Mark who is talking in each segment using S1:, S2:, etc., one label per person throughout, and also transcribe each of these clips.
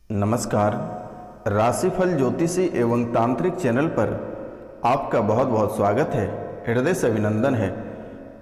S1: नमस्कार। राशिफल ज्योतिषी एवं तांत्रिक चैनल पर आपका बहुत बहुत स्वागत है, हृदय से अभिनंदन है।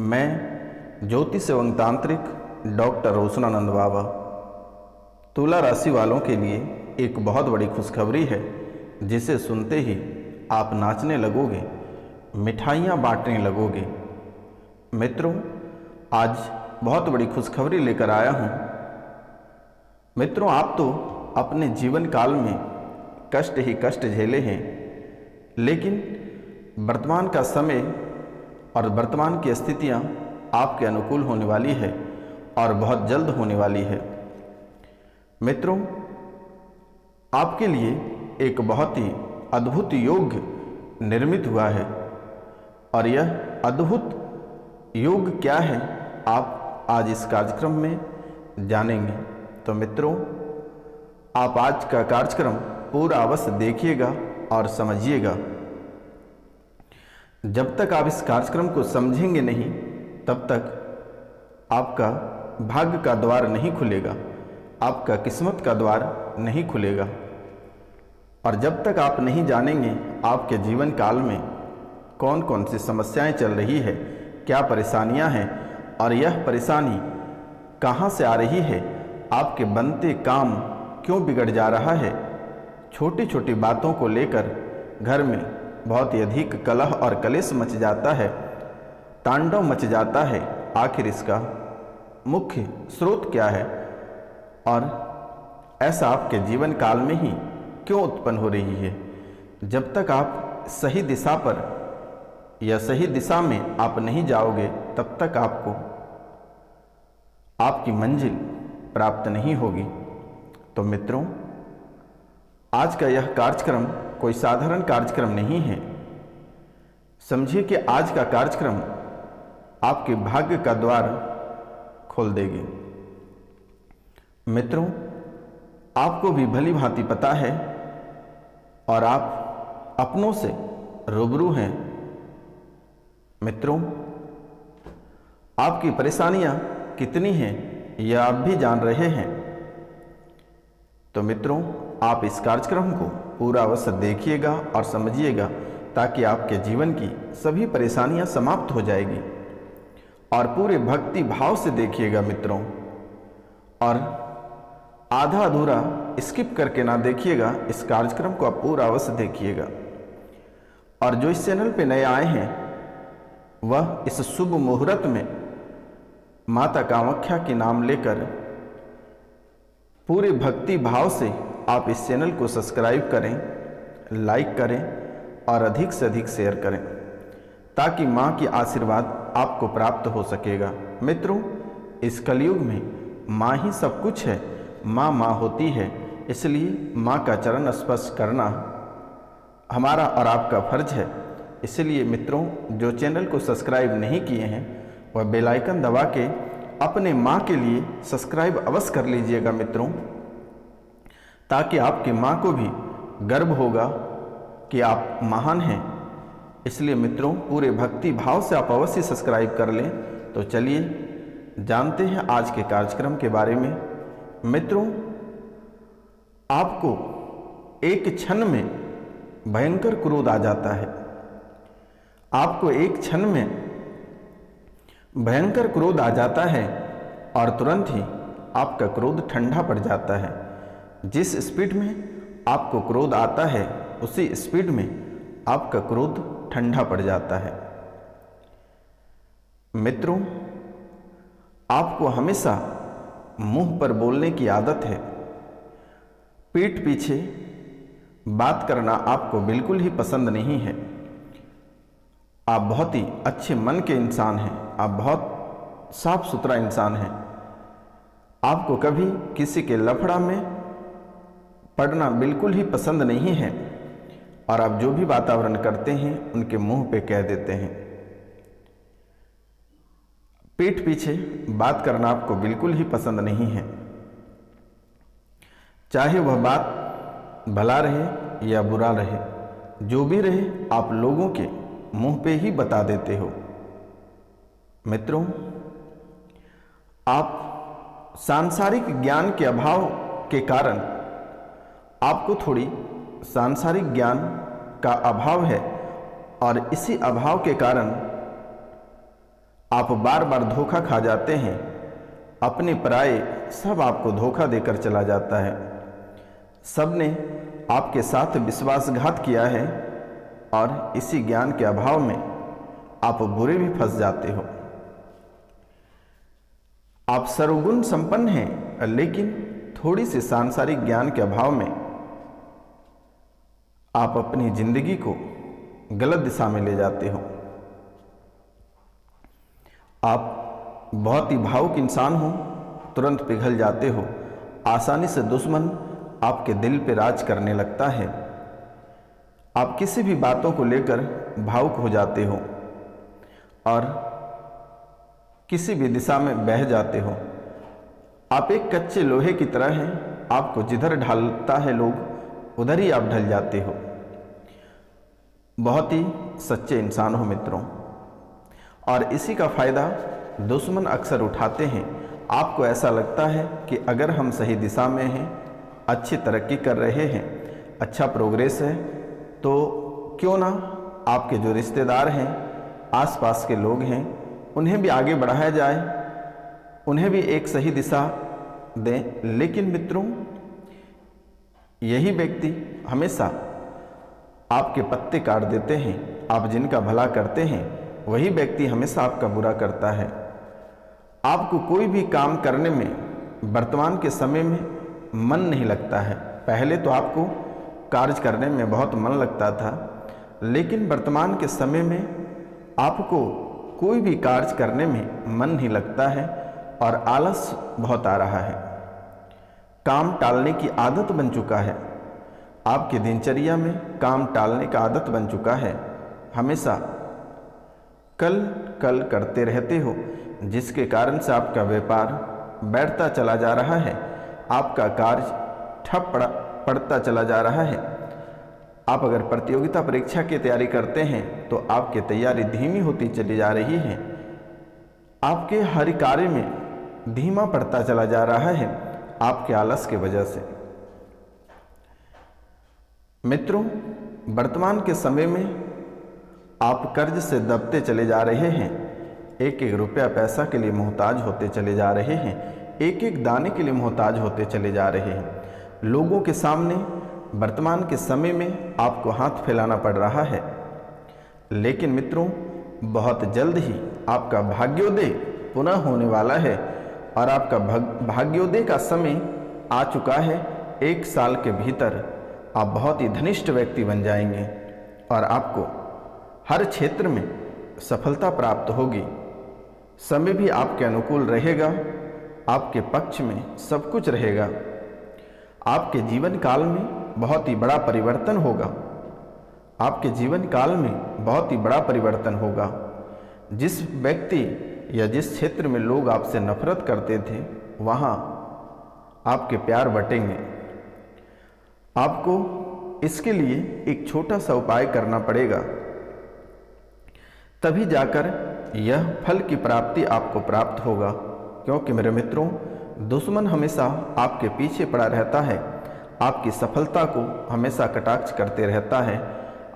S1: मैं ज्योतिष एवं तांत्रिक डॉक्टर रोशनानंद बाबा। तुला राशि वालों के लिए एक बहुत बड़ी खुशखबरी है, जिसे सुनते ही आप नाचने लगोगे, मिठाइयाँ बांटने लगोगे। मित्रों, आज बहुत बड़ी खुशखबरी लेकर आया हूँ। मित्रों, आप तो अपने जीवन काल में कष्ट ही कष्ट झेले हैं, लेकिन वर्तमान का समय और वर्तमान की स्थितियां आपके अनुकूल होने वाली है और बहुत जल्द होने वाली है। मित्रों, आपके लिए एक बहुत ही अद्भुत योग निर्मित हुआ है और यह अद्भुत योग क्या है, आप आज इस कार्यक्रम में जानेंगे। तो मित्रों, आप आज का कार्यक्रम पूरा अवश्य देखिएगा और समझिएगा। जब तक आप इस कार्यक्रम को समझेंगे नहीं, तब तक आपका भाग्य का द्वार नहीं खुलेगा, आपका किस्मत का द्वार नहीं खुलेगा। और जब तक आप नहीं जानेंगे आपके जीवन काल में कौन कौन सी समस्याएं चल रही है, क्या परेशानियां हैं और यह परेशानी कहां से आ रही है, आपके बनते काम क्यों बिगड़ जा रहा है, छोटी छोटी बातों को लेकर घर में बहुत ही अधिक कलह और कलेश मच जाता है, तांडव मच जाता है। आखिर इसका मुख्य स्रोत क्या है और ऐसा आपके जीवन काल में ही क्यों उत्पन्न हो रही है? जब तक आप सही दिशा पर या सही दिशा में आप नहीं जाओगे, तब तक आपको आपकी मंजिल प्राप्त नहीं होगी। तो मित्रों, आज का यह कार्यक्रम कोई साधारण कार्यक्रम नहीं है। समझिए कि आज का कार्यक्रम आपके भाग्य का द्वार खोल देगी। मित्रों, आपको भी भली भांति पता है और आप अपनों से रूबरू हैं। मित्रों, आपकी परेशानियां कितनी हैं यह आप भी जान रहे हैं। तो मित्रों, आप इस कार्यक्रम को पूरा अवश्य देखिएगा और समझिएगा, ताकि आपके जीवन की सभी परेशानियां समाप्त हो जाएगी। और पूरे भक्ति भाव से देखिएगा मित्रों, और आधा अधूरा स्किप करके ना देखिएगा। इस कार्यक्रम को आप पूरा अवश्य देखिएगा। और जो इस चैनल पे नए आए हैं, वह इस शुभ मुहूर्त में माता कामाख्या के नाम लेकर पूरे भक्ति भाव से आप इस चैनल को सब्सक्राइब करें, लाइक करें और अधिक से अधिक शेयर करें, ताकि माँ की आशीर्वाद आपको प्राप्त हो सकेगा। मित्रों, इस कलयुग में माँ ही सब कुछ है, माँ माँ होती है, इसलिए माँ का चरण स्पर्श करना हमारा और आपका फर्ज है। इसलिए मित्रों, जो चैनल को सब्सक्राइब नहीं किए हैं, वह बेल आइकन दबा के अपने माँ के लिए सब्सक्राइब अवश्य कर लीजिएगा मित्रों, ताकि आपकी माँ को भी गर्व होगा कि आप महान हैं। इसलिए मित्रों, पूरे भक्ति भाव से आप अवश्य सब्सक्राइब कर लें। तो चलिए जानते हैं आज के कार्यक्रम के बारे में। मित्रों, आपको एक क्षण में भयंकर क्रोध आ जाता है। आपको एक क्षण में भयंकर क्रोध आ जाता है और तुरंत ही आपका क्रोध ठंडा पड़ जाता है। जिस स्पीड में आपको क्रोध आता है, उसी स्पीड में आपका क्रोध ठंडा पड़ जाता है। मित्रों, आपको हमेशा मुंह पर बोलने की आदत है। पीठ पीछे बात करना आपको बिल्कुल ही पसंद नहीं है। आप बहुत ही अच्छे मन के इंसान हैं, आप बहुत साफ सुथरा इंसान हैं। आपको कभी किसी के लफड़ा में पड़ना बिल्कुल ही पसंद नहीं है और आप जो भी वातावरण करते हैं उनके मुंह पे कह देते हैं। पीठ पीछे बात करना आपको बिल्कुल ही पसंद नहीं है। चाहे वह बात भला रहे या बुरा रहे, जो भी रहे, आप लोगों के मुंह पे ही बता देते हो। मित्रों, आप सांसारिक ज्ञान के अभाव के कारण आपको थोड़ी सांसारिक ज्ञान का अभाव है और इसी अभाव के कारण आप बार बार धोखा खा जाते हैं। अपने पराये सब आपको धोखा देकर चला जाता है। सब ने आपके साथ विश्वासघात किया है और इसी ज्ञान के अभाव में आप बुरे भी फंस जाते हो। आप सर्वगुण संपन्न हैं, लेकिन थोड़ी सी सांसारिक ज्ञान के अभाव में आप अपनी जिंदगी को गलत दिशा में ले जाते हो। आप बहुत ही भावुक इंसान हो, तुरंत पिघल जाते हो। आसानी से दुश्मन आपके दिल पे राज करने लगता है। आप किसी भी बातों को लेकर भावुक हो जाते हो और किसी भी दिशा में बह जाते हो। आप एक कच्चे लोहे की तरह हैं, आपको जिधर ढालता है लोग उधर ही आप ढल जाते हो। बहुत ही सच्चे इंसान हो मित्रों, और इसी का फायदा दुश्मन अक्सर उठाते हैं। आपको ऐसा लगता है कि अगर हम सही दिशा में हैं, अच्छी तरक्की कर रहे हैं, अच्छा प्रोग्रेस है, तो क्यों ना आपके जो रिश्तेदार हैं, आसपास के लोग हैं, उन्हें भी आगे बढ़ाया जाए, उन्हें भी एक सही दिशा दें। लेकिन मित्रों, यही व्यक्ति हमेशा आपके पत्ते काट देते हैं। आप जिनका भला करते हैं वही व्यक्ति हमेशा आपका बुरा करता है। आपको कोई भी काम करने में वर्तमान के समय में मन नहीं लगता है। पहले तो आपको कार्य करने में बहुत मन लगता था, लेकिन वर्तमान के समय में आपको कोई भी कार्य करने में मन नहीं लगता है और आलस बहुत आ रहा है। काम टालने की आदत बन चुका है। आपकी दिनचर्या में काम टालने का आदत बन चुका है। हमेशा कल कल करते रहते हो, जिसके कारण से आपका व्यापार बैठता चला जा रहा है, आपका कार्य ठप पड़ता चला जा रहा है। आप अगर प्रतियोगिता परीक्षा की तैयारी करते हैं तो आपकी तैयारी धीमी होती चली जा रही है। आपके हर कार्य में धीमा पड़ता चला जा रहा है आपके आलस की वजह से। मित्रों, वर्तमान के समय में आप कर्ज से दबते चले जा रहे हैं। एक एक रुपया पैसा के लिए मोहताज होते चले जा रहे हैं। एक एक दाने के लिए मोहताज होते चले जा रहे हैं। लोगों के सामने वर्तमान के समय में आपको हाथ फैलाना पड़ रहा है। लेकिन मित्रों, बहुत जल्द ही आपका भाग्योदय पुनः होने वाला है और आपका भाग्योदय का समय आ चुका है। 1 साल के भीतर आप बहुत ही धनिष्ठ व्यक्ति बन जाएंगे और आपको हर क्षेत्र में सफलता प्राप्त होगी। समय भी आपके अनुकूल रहेगा, आपके पक्ष में सब कुछ रहेगा। आपके जीवन काल में बहुत ही बड़ा परिवर्तन होगा। आपके जीवन काल में बहुत ही बड़ा परिवर्तन होगा। जिस व्यक्ति या जिस क्षेत्र में लोग आपसे नफरत करते थे, वहाँ आपके प्यार बटेंगे। आपको इसके लिए एक छोटा सा उपाय करना पड़ेगा, तभी जाकर यह फल की प्राप्ति आपको प्राप्त होगा। क्योंकि मेरे मित्रों, दुश्मन हमेशा आपके पीछे पड़ा रहता है, आपकी सफलता को हमेशा कटाक्ष करते रहता है,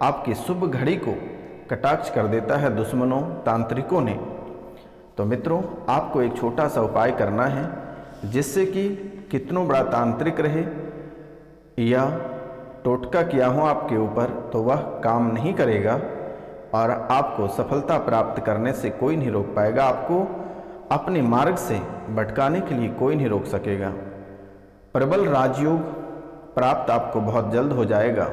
S1: आपकी शुभ घड़ी को कटाक्ष कर देता है दुश्मनों, तांत्रिकों ने। तो मित्रों, आपको एक छोटा सा उपाय करना है, जिससे कि कितनों बड़ा तांत्रिक रहे या टोटका किया हो आपके ऊपर, तो वह काम नहीं करेगा और आपको सफलता प्राप्त करने से कोई नहीं रोक पाएगा। आपको अपने मार्ग से भटकाने के लिए कोई नहीं रोक सकेगा। प्रबल राजयोग प्राप्त आपको बहुत जल्द हो जाएगा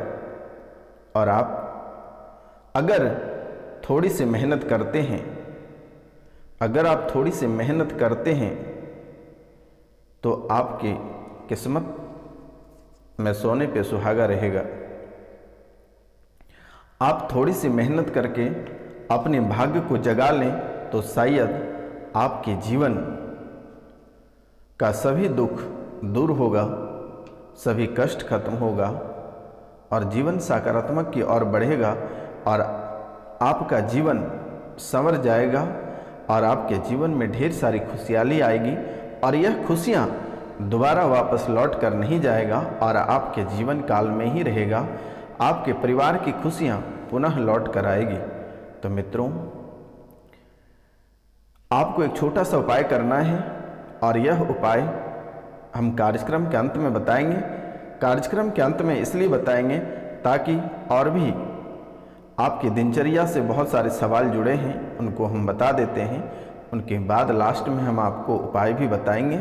S1: और आप अगर थोड़ी सी मेहनत करते हैं, अगर आप थोड़ी सी मेहनत करते हैं तो आपकी किस्मत में सोने पे सुहागा रहेगा। आप थोड़ी सी मेहनत करके अपने भाग्य को जगा लें तो शायद आपके जीवन का सभी दुख दूर होगा, सभी कष्ट खत्म होगा और जीवन सकारात्मक की ओर बढ़ेगा और आपका जीवन संवर जाएगा और आपके जीवन में ढेर सारी खुशहाली आएगी और यह खुशियाँ दोबारा वापस लौट कर नहीं जाएगा और आपके जीवन काल में ही रहेगा। आपके परिवार की खुशियां पुनः लौट कर आएगी। तो मित्रों, आपको एक छोटा सा उपाय करना है और यह उपाय हम कार्यक्रम के अंत में बताएंगे। कार्यक्रम के अंत में इसलिए बताएंगे ताकि और भी आपकी दिनचर्या से बहुत सारे सवाल जुड़े हैं, उनको हम बता देते हैं। उनके बाद लास्ट में हम आपको उपाय भी बताएंगे,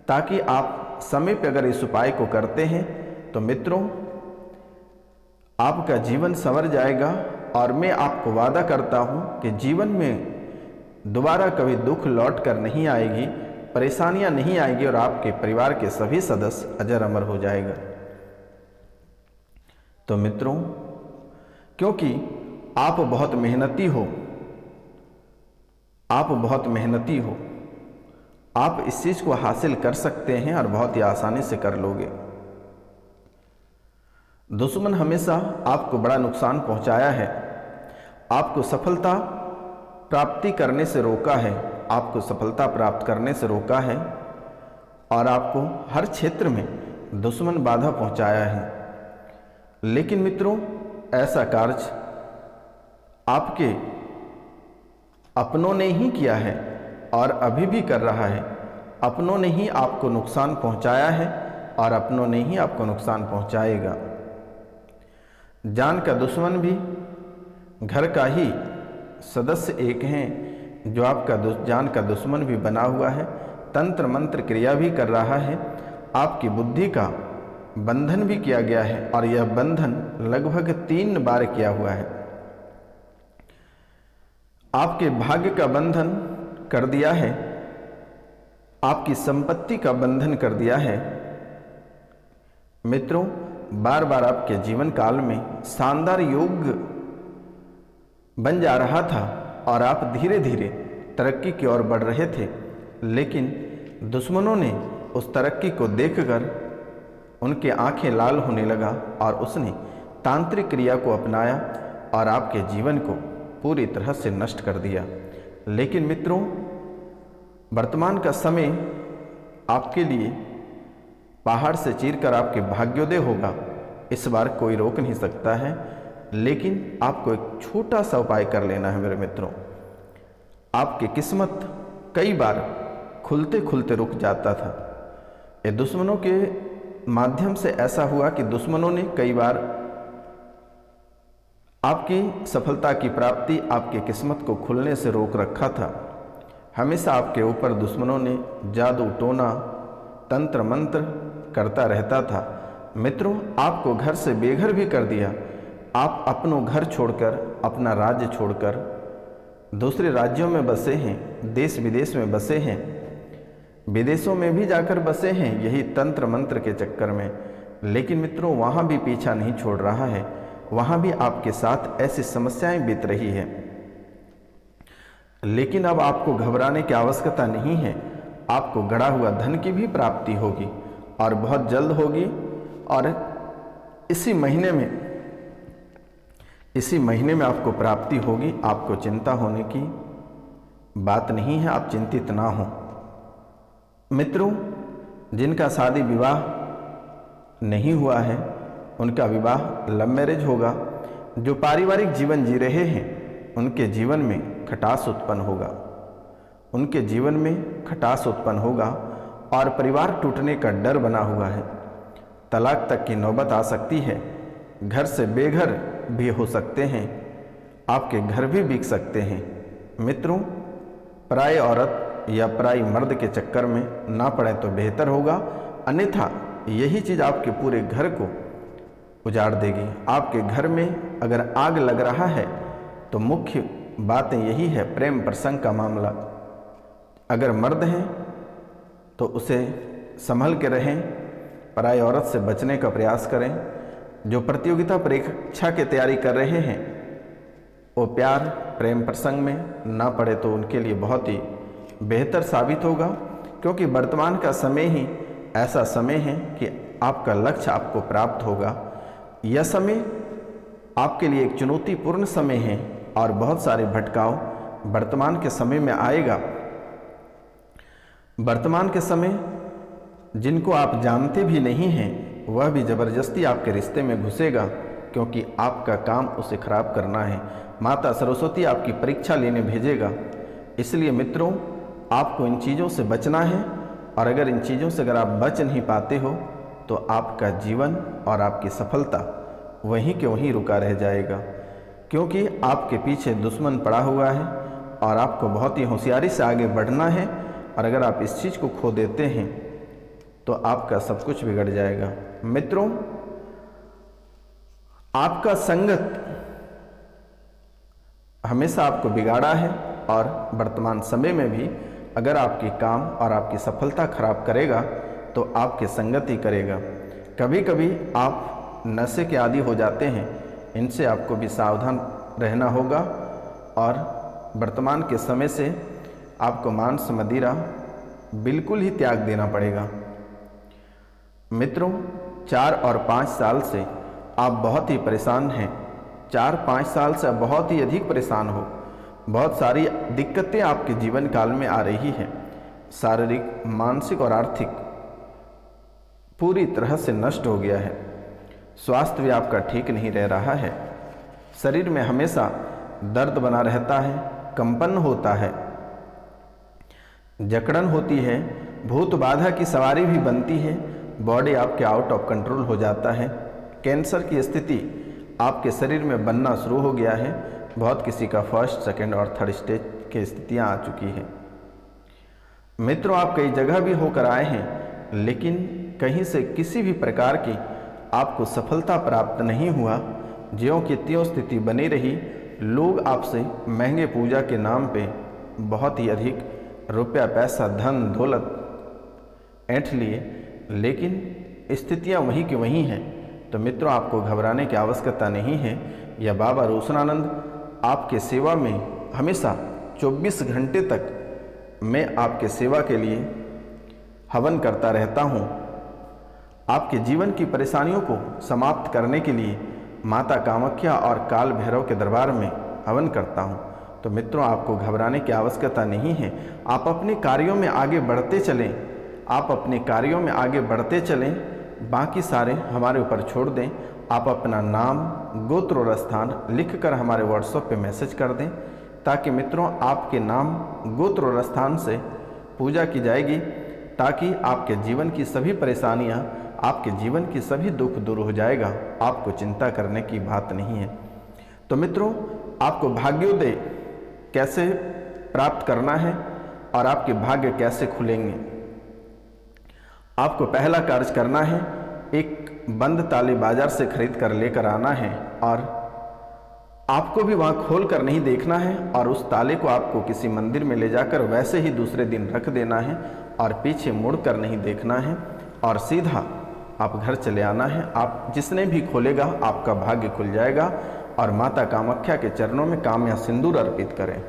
S1: ताकि आप समय पर अगर इस उपाय को करते हैं तो मित्रों आपका जीवन संवर जाएगा। और मैं आपको वादा करता हूँ कि जीवन में दोबारा कभी दुख लौट कर नहीं आएगी, परेशानियां नहीं आएगी और आपके परिवार के सभी सदस्य अजर अमर हो जाएगा। तो मित्रों, क्योंकि आप बहुत मेहनती हो, आप इस चीज को हासिल कर सकते हैं और बहुत ही आसानी से कर लोगे। दुश्मन हमेशा आपको बड़ा नुकसान पहुंचाया है, आपको सफलता प्राप्ति करने से रोका है, आपको सफलता प्राप्त करने से रोका है और आपको हर क्षेत्र में दुश्मन बाधा पहुंचाया है। लेकिन मित्रों, ऐसा कार्य आपके अपनों ने ही किया है और अभी भी कर रहा है। अपनों ने ही आपको नुकसान पहुंचाया है और अपनों ने ही आपको नुकसान पहुंचाएगा। जान का दुश्मन भी घर का ही सदस्य एक हैं जो आपका जान का दुश्मन भी बना हुआ है, तंत्र मंत्र क्रिया भी कर रहा है, आपकी बुद्धि का बंधन भी किया गया है और यह बंधन लगभग 3 बार किया हुआ है। आपके भाग्य का बंधन कर दिया है, आपकी संपत्ति का बंधन कर दिया है। मित्रों, बार बार आपके जीवन काल में शानदार योग बन जा रहा था और आप धीरे धीरे तरक्की की ओर बढ़ रहे थे, लेकिन दुश्मनों ने उस तरक्की को देखकर उनके आंखें लाल होने लगा और उसने तांत्रिक क्रिया को अपनाया और आपके जीवन को पूरी तरह से नष्ट कर दिया। लेकिन मित्रों, वर्तमान का समय आपके लिए पहाड़ से चीरकर आपके भाग्योदय होगा, इस बार कोई रोक नहीं सकता है। लेकिन आपको एक छोटा सा उपाय कर लेना है मेरे मित्रों। आपकी किस्मत कई बार खुलते खुलते रुक जाता था। ये दुश्मनों के माध्यम से ऐसा हुआ कि दुश्मनों ने कई बार आपकी सफलता की प्राप्ति, आपकी किस्मत को खुलने से रोक रखा था। हमेशा आपके ऊपर दुश्मनों ने जादू टोना तंत्र मंत्र करता रहता था। मित्रों, आपको घर से बेघर भी कर दिया। आप अपनों घर छोड़कर, अपना राज्य छोड़कर दूसरे राज्यों में बसे हैं, देश विदेश में बसे हैं, विदेशों में भी जाकर बसे हैं यही तंत्र मंत्र के चक्कर में। लेकिन मित्रों, वहाँ भी पीछा नहीं छोड़ रहा है, वहाँ भी आपके साथ ऐसी समस्याएं बीत रही है। लेकिन अब आपको घबराने की आवश्यकता नहीं है। आपको गड़ा हुआ धन की भी प्राप्ति होगी और बहुत जल्द होगी। और इसी महीने में आपको प्राप्ति होगी। आपको चिंता होने की बात नहीं है, आप चिंतित ना हो। मित्रों, जिनका शादी विवाह नहीं हुआ है उनका विवाह लव मैरिज होगा। जो पारिवारिक जीवन जी रहे हैं उनके जीवन में खटास उत्पन्न होगा, उनके जीवन में खटास उत्पन्न होगा और परिवार टूटने का डर बना हुआ है। तलाक तक की नौबत आ सकती है। घर से बेघर भी हो सकते हैं, आपके घर भी बिक सकते हैं। मित्रों, पराई औरत या पराई मर्द के चक्कर में ना पड़े तो बेहतर होगा, अन्यथा यही चीज़ आपके पूरे घर को उजाड़ देगी। आपके घर में अगर आग लग रहा है तो मुख्य बातें यही है, प्रेम प्रसंग का मामला। अगर मर्द हैं तो उसे संभल के रहें, पराई औरत से बचने का प्रयास करें। जो प्रतियोगिता परीक्षा की तैयारी कर रहे हैं वो प्यार प्रेम प्रसंग में ना पड़े तो उनके लिए बहुत ही बेहतर साबित होगा, क्योंकि वर्तमान का समय ही ऐसा समय है कि आपका लक्ष्य आपको प्राप्त होगा। यह समय आपके लिए एक चुनौतीपूर्ण समय है और बहुत सारे भटकाव वर्तमान के समय में आएगा। वर्तमान के समय जिनको आप जानते भी नहीं हैं वह भी ज़बरदस्ती आपके रिश्ते में घुसेगा, क्योंकि आपका काम उसे खराब करना है। माता सरस्वती आपकी परीक्षा लेने भेजेगा। इसलिए मित्रों, आपको इन चीज़ों से बचना है, और अगर इन चीज़ों से अगर आप बच नहीं पाते हो तो आपका जीवन और आपकी सफलता वहीं के वहीं रुका रह जाएगा, क्योंकि आपके पीछे दुश्मन पड़ा हुआ है और आपको बहुत ही होशियारी से आगे बढ़ना है। और अगर आप इस चीज़ को खो देते हैं तो आपका सब कुछ बिगड़ जाएगा। मित्रों, आपका संगत हमेशा आपको बिगाड़ा है, और वर्तमान समय में भी अगर आपके काम और आपकी सफलता खराब करेगा तो आपके संगत ही करेगा। कभी कभी आप नशे के आदी हो जाते हैं, इनसे आपको भी सावधान रहना होगा, और वर्तमान के समय से आपको मांस मदिरा बिल्कुल ही त्याग देना पड़ेगा। मित्रों, 4 और 5 साल से आप बहुत ही परेशान हैं। 4-5 साल से आप बहुत ही अधिक परेशान हो। बहुत सारी दिक्कतें आपके जीवन काल में आ रही हैं। शारीरिक, मानसिक और आर्थिक पूरी तरह से नष्ट हो गया है। स्वास्थ्य भी आपका ठीक नहीं रह रहा है। शरीर में हमेशा दर्द बना रहता है, कंपन होता है, जकड़न होती है, भूत बाधा की सवारी भी बनती है, बॉडी आपके आउट ऑफ कंट्रोल हो जाता है। कैंसर की स्थिति आपके शरीर में बनना शुरू हो गया है। बहुत किसी का 1st, 2nd और 3rd स्टेज की स्थितियां आ चुकी हैं। मित्रों, आप कई जगह भी होकर आए हैं, लेकिन कहीं से किसी भी प्रकार की आपको सफलता प्राप्त नहीं हुआ। ज्यों की त्यों स्थिति बनी रही। लोग आपसे महंगे पूजा के नाम पे बहुत ही अधिक रुपया, पैसा, धन दौलत ऐंठ लिए, लेकिन स्थितियां वहीं की वहीं हैं। तो मित्रों, आपको घबराने की आवश्यकता नहीं है। यह बाबा रोशनानंद आपके सेवा में हमेशा 24 घंटे तक मैं आपके सेवा के लिए हवन करता रहता हूँ। आपके जीवन की परेशानियों को समाप्त करने के लिए माता कामाख्या और काल भैरव के दरबार में हवन करता हूँ। तो मित्रों, आपको घबराने की आवश्यकता नहीं है। आप अपने कार्यों में आगे बढ़ते चलें। आप अपने कार्यों में आगे बढ़ते चलें, बाकी सारे हमारे ऊपर छोड़ दें। आप अपना नाम, गोत्र और स्थान लिखकर हमारे व्हाट्सएप पे मैसेज कर दें, ताकि मित्रों आपके नाम, गोत्र और स्थान से पूजा की जाएगी, ताकि आपके जीवन की सभी परेशानियां, आपके जीवन की सभी दुख दूर हो जाएगा। आपको चिंता करने की बात नहीं है। तो मित्रों, आपको भाग्योदय कैसे प्राप्त करना है और आपके भाग्य कैसे खुलेंगे, आपको पहला कार्य करना है, एक बंद ताले बाजार से खरीद कर लेकर आना है, और आपको भी वहाँ खोल कर नहीं देखना है, और उस ताले को आपको किसी मंदिर में ले जाकर वैसे ही दूसरे दिन रख देना है, और पीछे मुड़ कर नहीं देखना है, और सीधा आप घर चले आना है। आप जिसने भी खोलेगा आपका भाग्य खुल जाएगा। और माता कामाख्या के चरणों में काम्या सिंदूर अर्पित करें।